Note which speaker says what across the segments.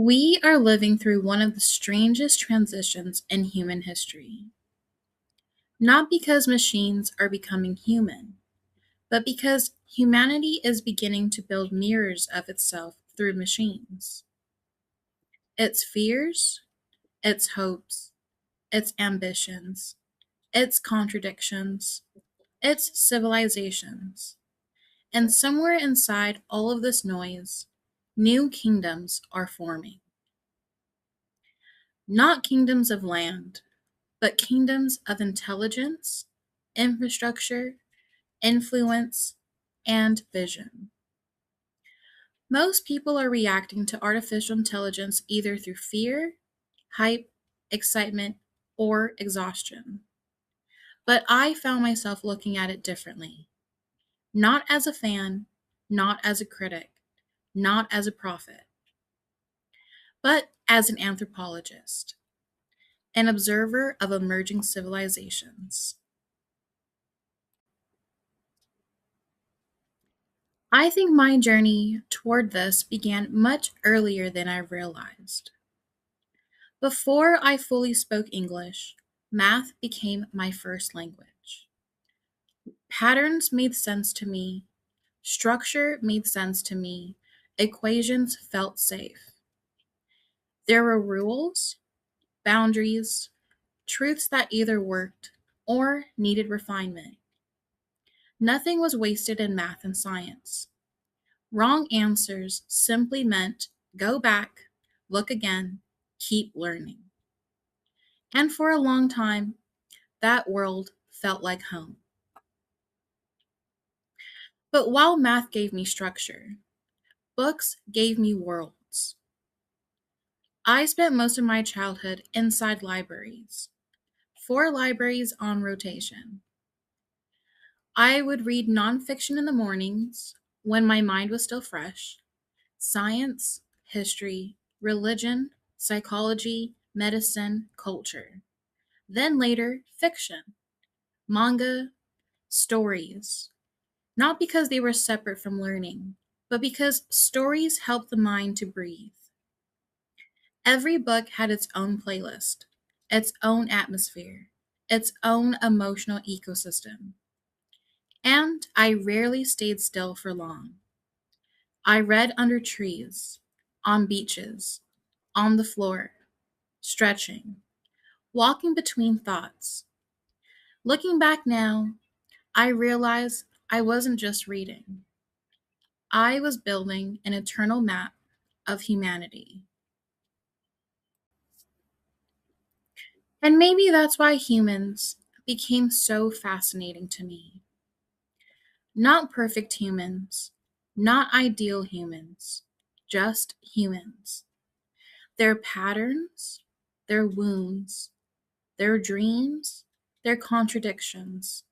Speaker 1: We are living through one of the strangest transitions in human history. Not because machines are becoming human, but because humanity is beginning to build mirrors of itself through machines. Its fears, its hopes, its ambitions, its contradictions, its civilizations. And somewhere inside all of this noise, new kingdoms are forming. Not kingdoms of land, but kingdoms of intelligence, infrastructure, influence, and vision. Most people are reacting to artificial intelligence either through fear, hype, excitement, or exhaustion. But I found myself looking at it differently. Not as a fan, not as a critic, not as a prophet, but as an anthropologist, an observer of emerging civilizations. I think my journey toward this began much earlier than I realized. Before I fully spoke English, math became my first language. Patterns made sense to me, structure made sense to me, equations felt safe. There were rules, boundaries, truths that either worked or needed refinement. Nothing was wasted in math and science. Wrong answers simply meant go back, look again, keep learning. And for a long time, that world felt like home. But while math gave me structure, books gave me worlds. I spent most of my childhood inside libraries, 4 libraries on rotation. I would read nonfiction in the mornings when my mind was still fresh, science, history, religion, psychology, medicine, culture. Then later, fiction, manga, stories. Not because they were separate from learning, but because stories help the mind to breathe. Every book had its own playlist, its own atmosphere, its own emotional ecosystem. And I rarely stayed still for long. I read under trees, on beaches, on the floor, stretching, walking between thoughts. Looking back now, I realize I wasn't just reading. I was building an eternal map of humanity. And maybe that's why humans became so fascinating to me. Not perfect humans, not ideal humans, just humans. Their patterns, their wounds, their dreams, their contradictions,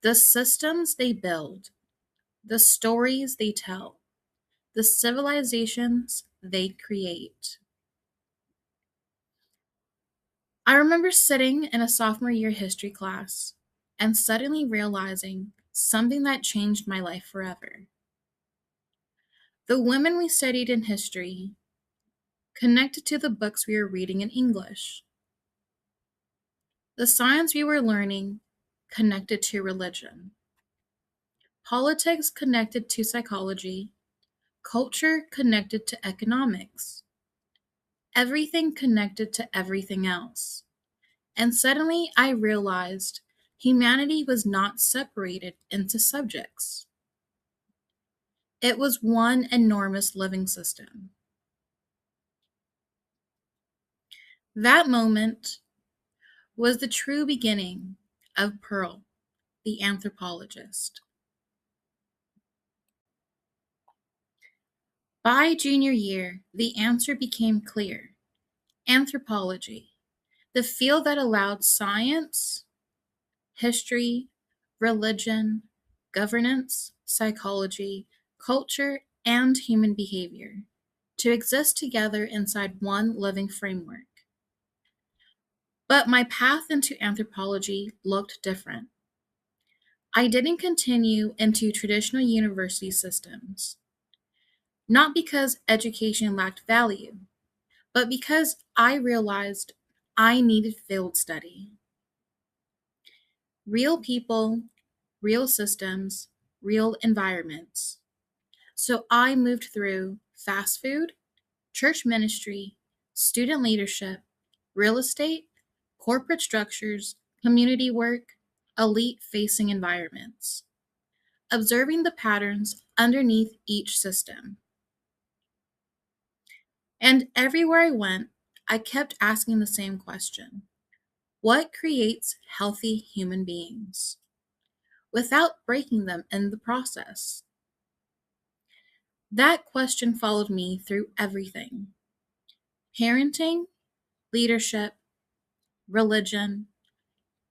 Speaker 1: the systems they build, the stories they tell, the civilizations they create. I remember sitting in a sophomore year history class and suddenly realizing something that changed my life forever. The women we studied in history connected to the books we were reading in English. The science we were learning connected to religion. Politics connected to psychology. Culture connected to economics. Everything connected to everything else. And suddenly I realized humanity was not separated into subjects. It was one enormous living system. That moment was the true beginning of Pearl the Anthropologist. By junior year, the answer became clear. Anthropology, the field that allowed science, history, religion, governance, psychology, culture, and human behavior to exist together inside one living framework. But my path into anthropology looked different. I didn't continue into traditional university systems, not because education lacked value, but because I realized I needed field study. Real people, real systems, real environments. So I moved through fast food, church ministry, student leadership, real estate, corporate structures, community work, elite facing environments, observing the patterns underneath each system. And everywhere I went, I kept asking the same question: what creates healthy human beings without breaking them in the process? That question followed me through everything: parenting, leadership, religion,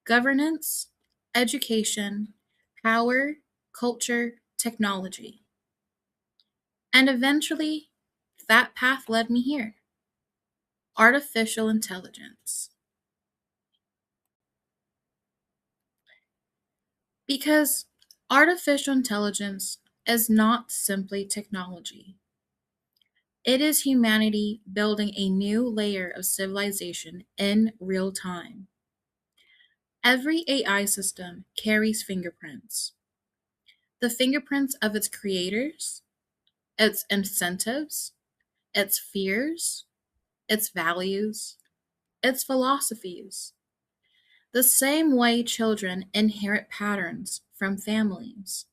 Speaker 1: governance, education, power, culture, technology. And eventually, that path led me here: artificial intelligence. Because artificial intelligence is not simply technology, it is humanity building a new layer of civilization in real time. Every AI system carries fingerprints: the fingerprints of its creators, its incentives, its fears, its values, its philosophies. The same way children inherit patterns from families,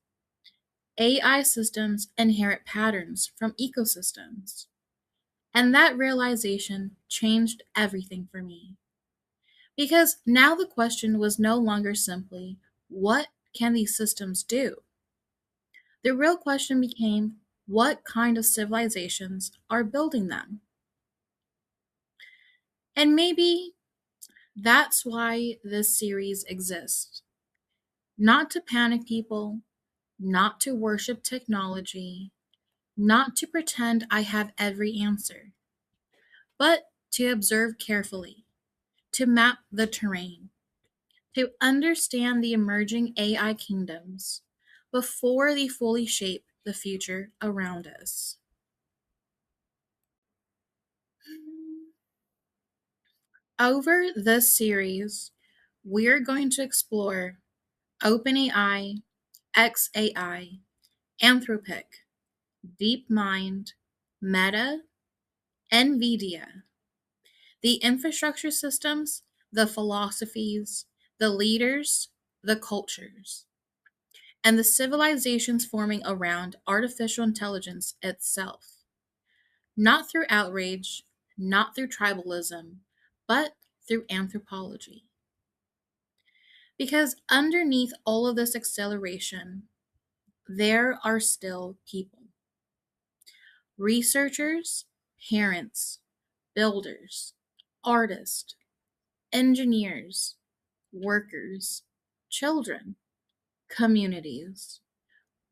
Speaker 1: AI systems inherit patterns from ecosystems. And that realization changed everything for me. Because now the question was no longer simply, what can these systems do? The real question became, what kind of civilizations are building them? And maybe that's why this series exists. Not to panic people, not to worship technology, not to pretend I have every answer, but to observe carefully, to map the terrain, to understand the emerging AI kingdoms before they fully shape the future around us. Over this series, we're going to explore OpenAI, XAI, Anthropic, DeepMind, Meta, NVIDIA, the infrastructure systems, the philosophies, the leaders, the cultures, and the civilizations forming around artificial intelligence itself. Not through outrage, not through tribalism, but through anthropology. Because underneath all of this acceleration, there are still people: researchers, parents, builders, artists, engineers, workers, children, communities,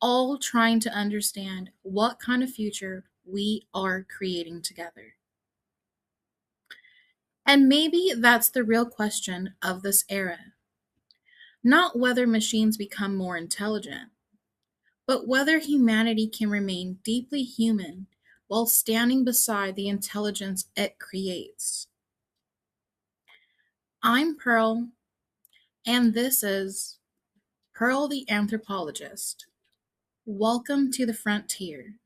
Speaker 1: all trying to understand what kind of future we are creating together. And maybe that's the real question of this era. Not whether machines become more intelligent, but whether humanity can remain deeply human while standing beside the intelligence it creates. I'm Pearl, and this is Pearl the Anthropologist. Welcome to the frontier.